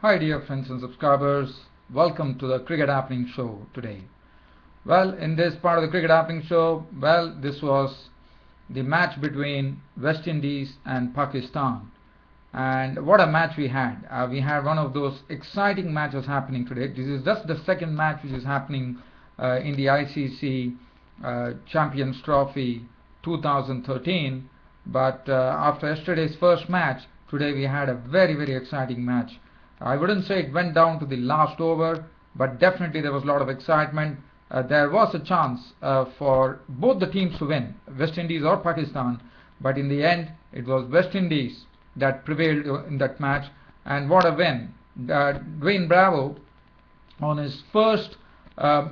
Hi dear friends and subscribers, welcome to the Cricket Happening Show today. Well, in this part of the Cricket Happening Show, this was the match between West Indies and Pakistan. And what a match we had. We had one of those exciting matches happening today. This is just the second match which is happening in the ICC Champions Trophy 2013. But after yesterday's first match, today we had a very exciting match. I wouldn't say it went down to the last over, but definitely there was a lot of excitement. There was a chance for both the teams to win, West Indies or Pakistan, but in the end it was West Indies that prevailed in that match. And what a win. Dwayne Bravo, on his first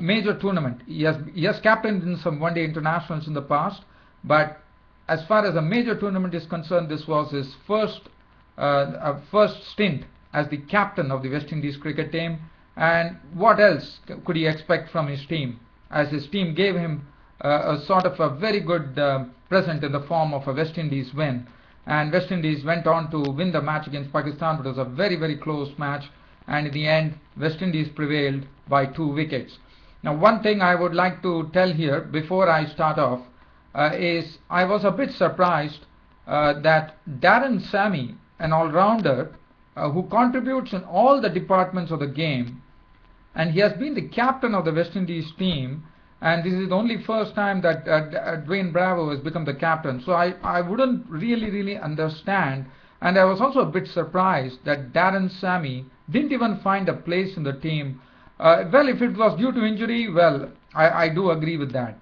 major tournament, he has captained in some one-day internationals in the past, but as far as a major tournament is concerned, this was his first stint as the captain of the West Indies cricket team. And what else could he expect from his team, as his team gave him a sort of a very good present in the form of a West Indies win. And West Indies went on to win the match against Pakistan, but it was a very close match, and in the end West Indies prevailed by 2 wickets. Now, one thing I would like to tell here before I start off is I was a bit surprised that Darren Sammy, an all-rounder who contributes in all the departments of the game, and he has been the captain of the West Indies team, and this is the only first time that Dwayne Bravo has become the captain. So I wouldn't really understand, and I was also a bit surprised that Darren Sammy didn't even find a place in the team. Well, if it was due to injury, well, I do agree with that.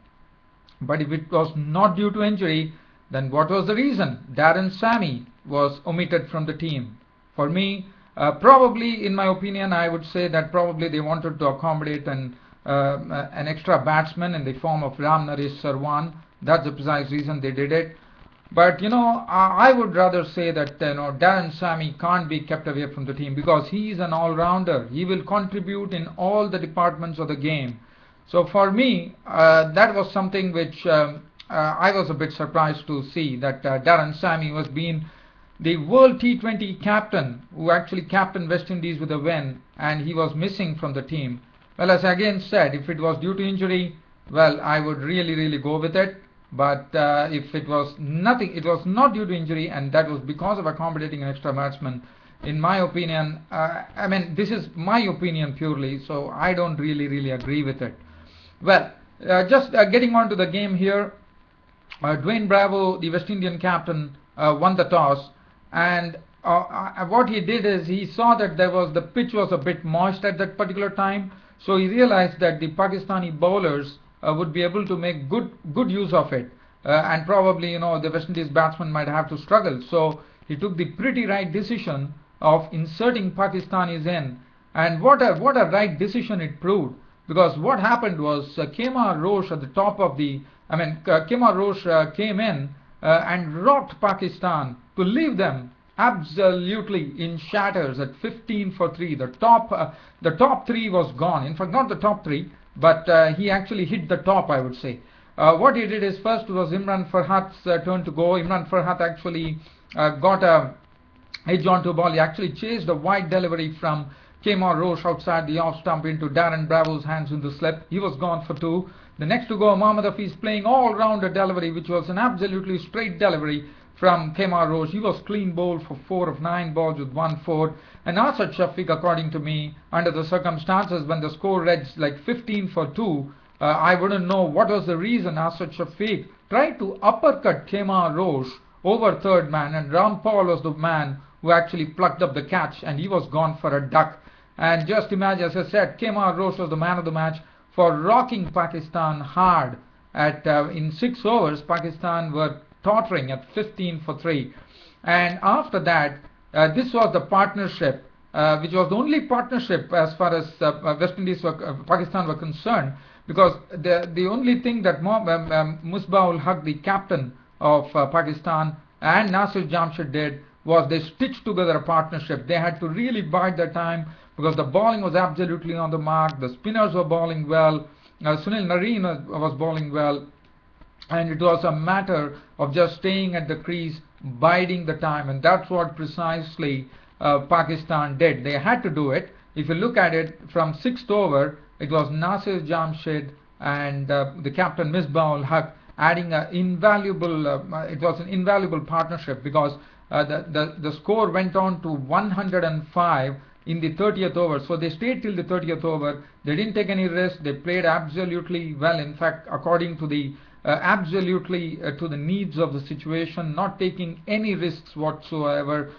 But if it was not due to injury, then what was the reason Darren Sammy was omitted from the team? For me, probably, in my opinion, I would say that probably they wanted to accommodate an extra batsman in the form of Naresh Sarwan. That's the precise reason they did it. But I would rather say that Darren Sammy can't be kept away from the team, because he is an all-rounder. He will contribute in all the departments of the game. So for me, that was something which I was a bit surprised to see, that Darren Sammy was being the World T20 captain, who actually captained West Indies with a win, and he was missing from the team. Well, as I again said, if it was due to injury, well, I would really go with it. But if it was not due to injury, and that was because of accommodating an extra batsman, in my opinion, I mean, this is my opinion purely, so I don't really agree with it. Well, just getting on to the game here, Dwayne Bravo, the West Indian captain, won the toss, and what he did is he saw that the pitch was a bit moist at that particular time, so he realized that the Pakistani bowlers would be able to make good use of it, and probably the West Indies batsmen might have to struggle. So he took the pretty right decision of inserting Pakistanis in, and what a right decision it proved, because what happened was Kemar Roach at the top of the Kemar Roach came in and rocked Pakistan to leave them absolutely in shatters at 15 for 3. The top 3 was gone. In fact, not the top 3, but he actually hit the top, I would say. What he did is, first was Imran Farhat's turn to go. Imran Farhat actually got a edge onto a ball. He actually chased a wide delivery from Kemar Roach outside the off stump into Darren Bravo's hands in the slip. He was gone for 2. The next to go, Mohammad Hafiz, playing all-rounder delivery, which was an absolutely straight delivery from Kemar Roach. He was clean bowled for 4 of 9 balls with 1 4. And Asad Shafiq, according to me, under the circumstances when the score reads like 15 for 2, I wouldn't know what was the reason Asad Shafiq tried to uppercut Kemar Roach over third man, and Ram Paul was the man who actually plucked up the catch, and he was gone for a duck. And just imagine, as I said, Kemar Roach was the man of the match for rocking Pakistan hard. In 6 overs, Pakistan were tottering at 15 for 3. And after that, this was the partnership, which was the only partnership as far as West Indies Pakistan were concerned, because the only thing that Misbah ul Haq, the captain of Pakistan, and Nasir Jamshid did was they stitched together a partnership. They had to really bide their time, because the bowling was absolutely on the mark. The spinners were bowling well. Sunil Nareen was bowling well. And it was a matter of just staying at the crease, biding the time. And that's what precisely Pakistan did. They had to do it. If you look at it from 6th over, it was Nasir Jamshid and the captain Misbah ul Haq adding an invaluable. It was an invaluable partnership because the score went on to 105 in the 30th over. So they stayed till the 30th over. They didn't take any risk. They played absolutely well. In fact, according to the absolutely to the needs of the situation, not taking any risks whatsoever.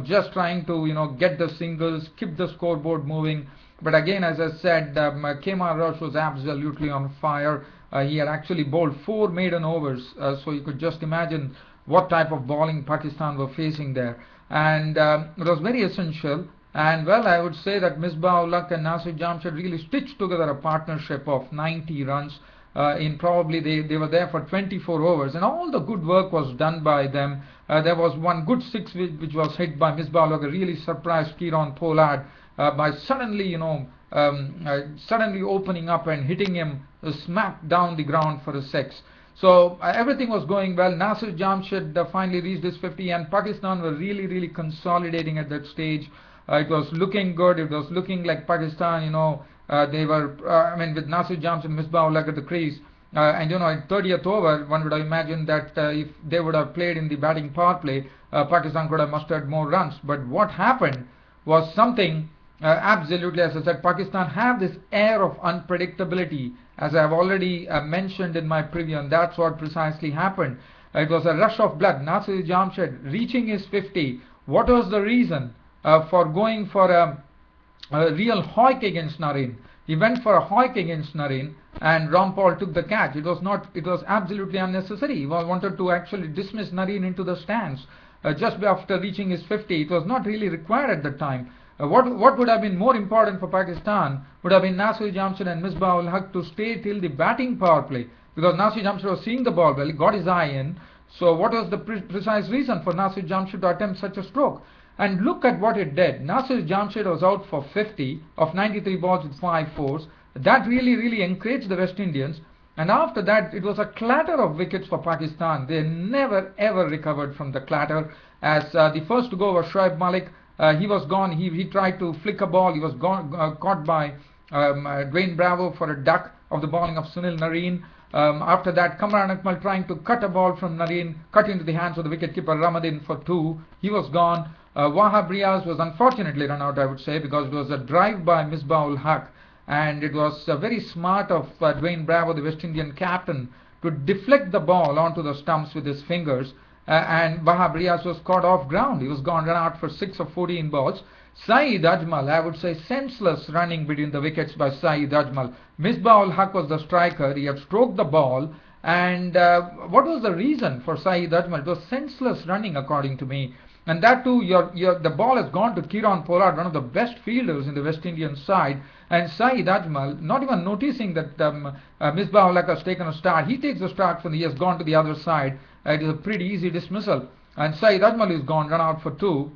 Just trying to get the singles, keep the scoreboard moving. But again, as I said, Kemar Roach was absolutely on fire. He had actually bowled 4 maiden overs, so you could just imagine what type of bowling Pakistan were facing there. And it was very essential. And well, I would say that Misbah ul Haq and Nasir Jamshid really stitched together a partnership of 90 runs. In probably they were there for 24 overs, and all the good work was done by them. There was one good six which was hit by Misbah ul Haq, really surprised Kieron Pollard by suddenly suddenly opening up and hitting him smack down the ground for a six. So everything was going well. Nasir Jamshid finally reached his 50, and Pakistan were really consolidating at that stage. It was looking good. It was looking like Pakistan, they were, with Nasir Jamshid and Misbah ul Haq at the crease. And at 30th over, one would have imagined that if they would have played in the batting power play, Pakistan could have mustered more runs. But what happened was something absolutely, as I said, Pakistan have this air of unpredictability, as I have already mentioned in my preview, and that's what precisely happened. It was a rush of blood. Nasir Jamshid reaching his 50. What was the reason for going for a real hoik against Narine? He went for a hoik against Narine, and Rampal took the catch. It was absolutely unnecessary. He wanted to actually dismiss Narine into the stands just after reaching his 50. It was not really required at the time. What would have been more important for Pakistan would have been Nasir Jamshid and Misbah ul Haq to stay till the batting power play, because Nasir Jamshid was seeing the ball well, he got his eye in. So what was the precise reason for Nasir Jamshid to attempt such a stroke? And look at what it did. Nasir Jamshid was out for 50 of 93 balls with 5 fours. That really encouraged the West Indians. And after that, it was a clatter of wickets for Pakistan. They never ever recovered from the clatter. As the first to go was Shoaib Malik. He was gone. He tried to flick a ball. He was caught by Dwayne Bravo for a duck of the bowling of Sunil Narine. After that, Kamran Akmal trying to cut a ball from Narine, cut into the hands of the wicketkeeper Ramadan for 2. He was gone. Wahab Riaz was unfortunately run out, I would say, because it was a drive by Misbah ul Haq, and it was very smart of Dwayne Bravo, the West Indian captain, to deflect the ball onto the stumps with his fingers, and Wahab Riaz was caught off ground. He was run out for 6 of 14 balls. Saeed Ajmal, I would say senseless running between the wickets by Saeed Ajmal. Misbah ul Haq was the striker. He had stroked the ball, and what was the reason for Saeed Ajmal? It was senseless running, according to me. And that too, the ball has gone to Kieron Pollard, one of the best fielders in the West Indian side. And Saeed Ajmal, not even noticing that Misbah ul Haq has taken a start, he takes the start from he has gone to the other side. It is a pretty easy dismissal. And Saeed Ajmal is gone, run out for 2.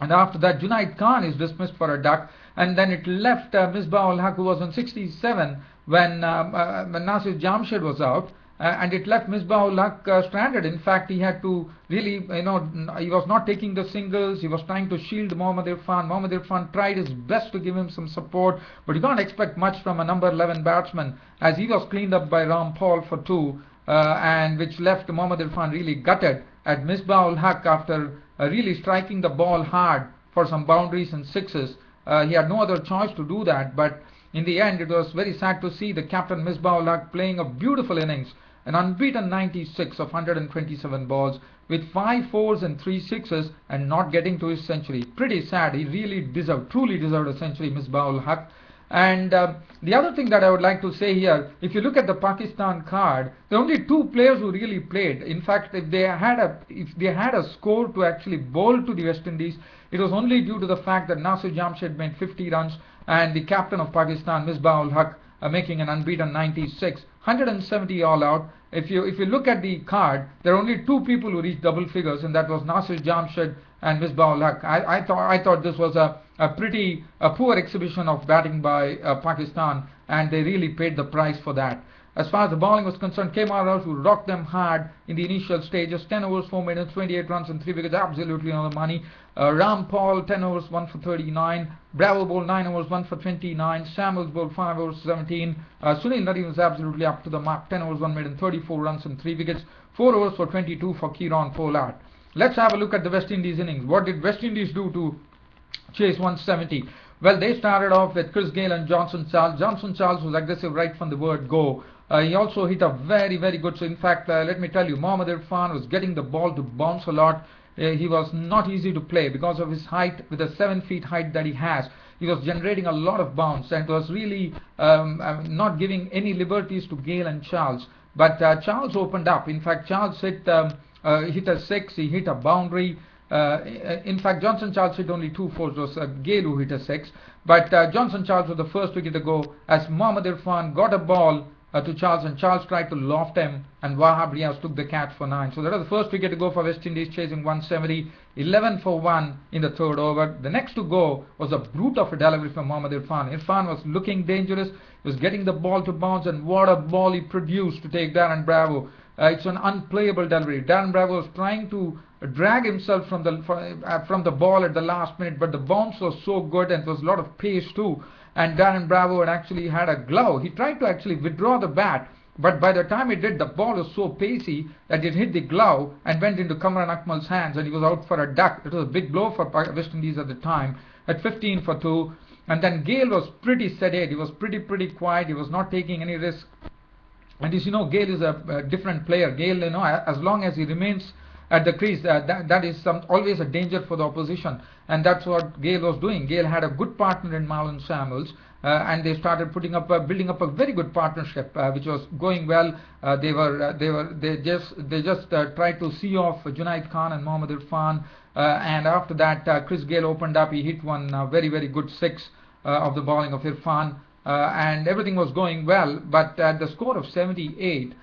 And after that, Junaid Khan is dismissed for a duck. And then it left Misbah ul Haq, who was on 67 when Nasir Jamshid was out. And it left Misbah ul Haq stranded. In fact, he had to really, he was not taking the singles. He was trying to shield Mohammad Irfan. Mohammad Irfan tried his best to give him some support, but you can't expect much from a number 11 batsman, as he was cleaned up by Rampal for 2, and which left Mohammad Irfan really gutted at Misbah ul Haq after really striking the ball hard for some boundaries and sixes. He had no other choice to do that, but in the end, it was very sad to see the captain Misbah ul Haq playing a beautiful innings. An unbeaten 96 of 127 balls with 5 fours and 3 sixes, and not getting to his century. Pretty sad. He really truly deserved a century, Misbah ul Haq. And the other thing that I would like to say here, if you look at the Pakistan card, there are only 2 players who really played. In fact, if they had a score to actually bowl to the West Indies, it was only due to the fact that Nasir Jamshid made 50 runs and the captain of Pakistan, Misbah ul Haq, making an unbeaten 96, 170 all out. If you look at the card, there are only 2 people who reached double figures, and that was Nasir Jamshid and Misbah ul Haq. I thought this was a poor exhibition of batting by Pakistan, and they really paid the price for that. As far as the bowling was concerned, kemar who rocked them hard in the initial stages. 10 overs, 4 minutes, 28 runs and 3 wickets, absolutely on the money. Rampal 10 overs, 1 for 39. Bravo bowled 9 overs, 1 for 29. Samuels bowled 5 overs, 17. Sunil Narine was absolutely up to the mark. 10 overs, 1 minute, 34 runs and 3 wickets. 4 overs for 22 for Kieron Pollard. Let's have a look at the West Indies innings. What did West Indies do to chase 170? Well, they started off with Chris Gayle and Johnson Charles. Johnson Charles was aggressive right from the word go. He also hit a very, very good. So, in fact, let me tell you, Mohammad Irfan was getting the ball to bounce a lot. He was not easy to play because of his height. With the 7 feet height that he has, he was generating a lot of bounce and was really not giving any liberties to Gayle and Charles. But Charles opened up. In fact, Charles hit a 6. He hit a boundary. In fact, Johnson Charles hit only 2 fours. It was Gayle who hit a 6. But Johnson Charles was the first wicket to go as Mohammad Irfan got a ball to Charles, and Charles tried to loft him, and Wahab Riaz took the catch for 9. So that was the first wicket to go for West Indies, chasing 170, 11 for 1 in the third over. The next to go was a brute of a delivery from Mohammad Irfan. Irfan was looking dangerous, he was getting the ball to bounce, and what a ball he produced to take Darren Bravo. It's an unplayable delivery. Darren Bravo was trying to drag himself from the ball at the last minute, but the bounce was so good and there was a lot of pace too. And Darren Bravo had actually had a glove. He tried to actually withdraw the bat, but by the time he did, the ball was so pacey that it hit the glove and went into Kamran Akmal's hands, and he was out for a duck. It was a big blow for West Indies at the time, at 15 for 2. And then Gayle was pretty sedate. He was pretty quiet. He was not taking any risk. And as you know, Gayle is a different player. Gayle, as long as he remains at the crease, that is always a danger for the opposition, and that's what Gayle was doing. Gayle had a good partner in Marlon Samuels, and they started building up a very good partnership, which was going well. They just tried to see off Junaid Khan and Mohammad Irfan, and after that, Chris Gayle opened up. He hit one very good 6 of the bowling of Irfan, and everything was going well. But at the score of 78,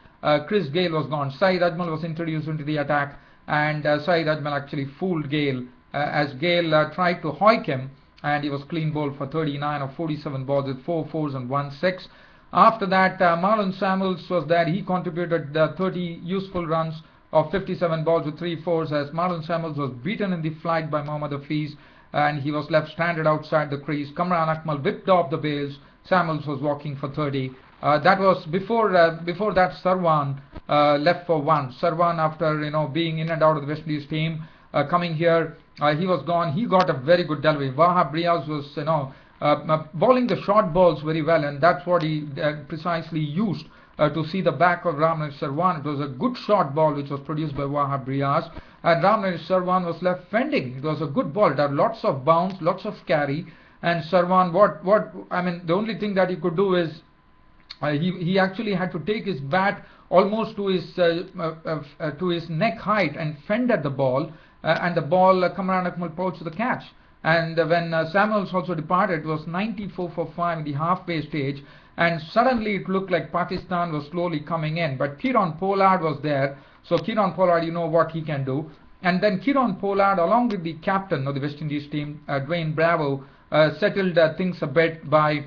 Chris Gayle was gone. Saeed Ajmal was introduced into the attack, and Saeed Ajmal actually fooled Gayle as Gayle tried to hoik him, and he was clean bowled for 39 of 47 balls with 4 fours and 1 6. After that, Marlon Samuels was there. He contributed 30 useful runs of 57 balls with 3 fours as Marlon Samuels was beaten in the flight by Mohammad Hafiz, and he was left stranded outside the crease. Kamran Akmal whipped off the bails. Samuels was walking for 30. That was before that Sarwan left for 1. Sarwan, after being in and out of the West Indies team, coming here, he was gone. He got a very good delivery. Wahab Riaz was bowling the short balls very well, and that's what he precisely used to see the back of Ramnesh Sarwan. It was a good short ball which was produced by Wahab Riaz, and Ramnesh Sarwan was left fending. It was a good ball. It had lots of bounce, lots of carry, and Sarwan, the only thing that he could do is he actually had to take his bat almost to his neck height and fend at the ball, and the ball Kamran Akmal pounced the catch. And when Samuels also departed, it was 94 for 5 in the halfway stage, and suddenly it looked like Pakistan was slowly coming in. But Kieron Pollard was there, so Kieron Pollard, you know what he can do. And then Kieron Pollard, along with the captain of the West Indies team, Dwayne Bravo, settled things a bit by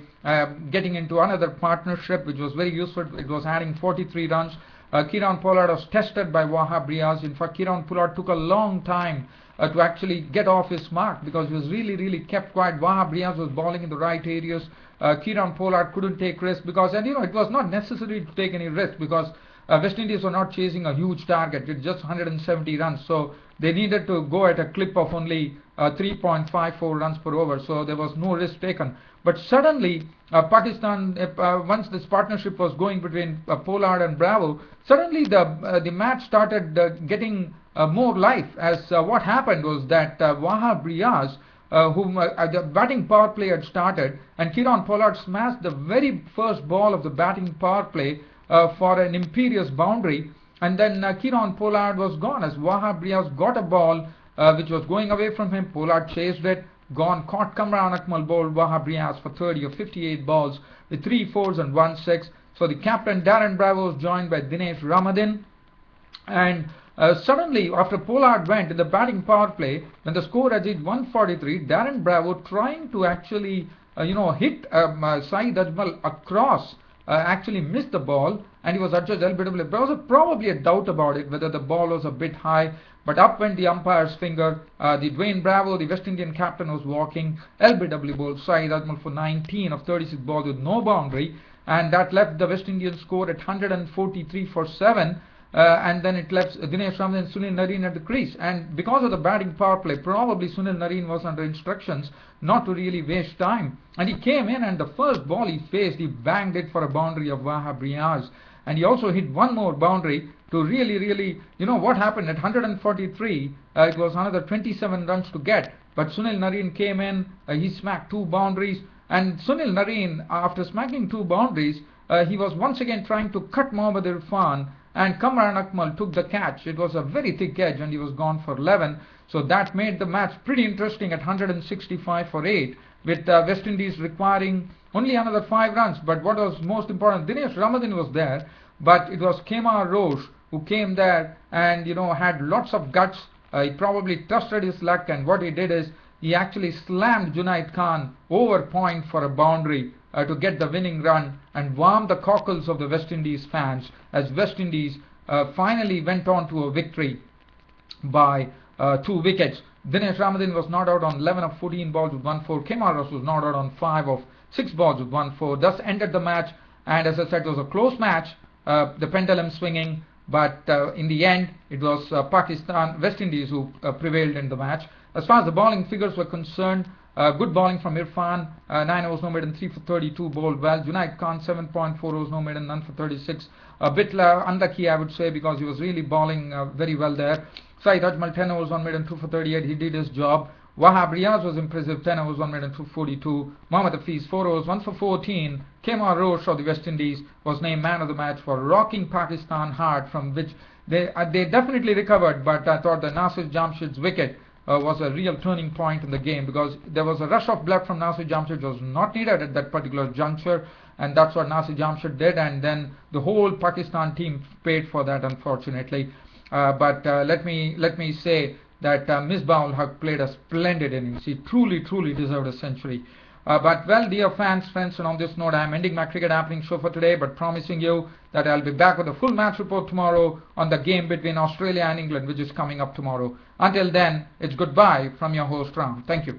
getting into another partnership, which was very useful. It was adding 43 runs. Kieron Pollard was tested by Wahab Riaz. In fact, Kieron Pollard took a long time to actually get off his mark because he was really kept quiet. Wahab Riaz was bowling in the right areas. Kieron Pollard couldn't take risks because, and it was not necessary to take any risk because West Indies were not chasing a huge target. It's just 170 runs, so they needed to go at a clip of only 3.54 runs per over, so there was no risk taken. But suddenly, Pakistan, once this partnership was going between Pollard and Bravo, suddenly the match started getting more life. As what happened was that Wahab Riaz, whom the batting power play had started, and Kieron Pollard smashed the very first ball of the batting power play for an imperious boundary, and then Kieron Pollard was gone as Wahab Riaz got a ball which was going away from him. Pollard chased it, gone, caught Kamran Akmal, bowled Wahab Riaz for 30 of 58 balls with 3 fours and 1 6. So the captain Darren Bravo was joined by Dinesh Ramadan, and suddenly after Pollard went in the batting power play, when the score had reached 143, Darren Bravo trying to actually hit Saeed Ajmal across, actually missed the ball, and he was adjudged LBW. There was probably a doubt about it, whether the ball was a bit high, but up went the umpire's finger. The Dwayne Bravo, the West Indian captain, was walking. LBW bowled Saeed Ajmal for 19 of 36 balls with no boundary, and that left the West Indian score at 143 for 7. And then it left Dinesh Ramadan and Sunil Narine at the crease. And because of the batting power play, probably Sunil Narine was under instructions not to really waste time. And he came in, and the first ball he faced, he banged it for a boundary of Wahab Riaz. And he also hit one more boundary to really, what happened at 143, it was another 27 runs to get. But Sunil Narine came in, he smacked 2 boundaries. And Sunil Narine, after smacking 2 boundaries, he was once again trying to cut Mohammad Irfan, and Kemar and Akmal took the catch. It was a very thick edge, and he was gone for 11. So that made the match pretty interesting at 165 for 8, with West Indies requiring only another 5 runs. But what was most important, Dinesh Ramadan was there, but it was Kemar Roach who came there and had lots of guts. He probably trusted his luck, and what he did is he actually slammed Junaid Khan over point for a boundary to get the winning run and warm the cockles of the West Indies fans, as West Indies finally went on to a victory by 2 wickets. Dinesh Ramadan was not out on 11 of 14 balls with 1-4. Kemar Roach was not out on 5 of 6 balls with 1-4. Thus ended the match, and as I said, it was a close match, the pendulum swinging, but in the end it was West Indies who prevailed in the match. As far as the bowling figures were concerned, good bowling from Irfan, 9 overs no maiden, 3 for 32, bowled well. Junaid Khan, 7.4 overs no maiden, none for 36. A bit unlucky, I would say, because he was really bowling very well there. Saeed Ajmal, 10 overs 1 maiden, 2 for 38. He did his job. Wahab Riaz was impressive, 10 overs 1 maiden, 2 for 42. Mohammad Hafiz, 4 overs 1 for 14. Kemar Roach of the West Indies was named man of the match for rocking Pakistan hard, from which they definitely recovered. But I thought the Nasir Jamshed's wicket was a real turning point in the game, because there was a rush of blood from Nasir Jamshed. Was not needed at that particular juncture, and that's what Nasir Jamshed did, and then the whole Pakistan team paid for that, unfortunately. But let me say that Misbah ul-Haq played a splendid innings. He truly deserved a century. But well, dear friends, and on this note, I am ending my Cricket Happening show for today, but promising you that I'll be back with a full match report tomorrow on the game between Australia and England, which is coming up tomorrow. Until then, it's goodbye from your host Ram. Thank you.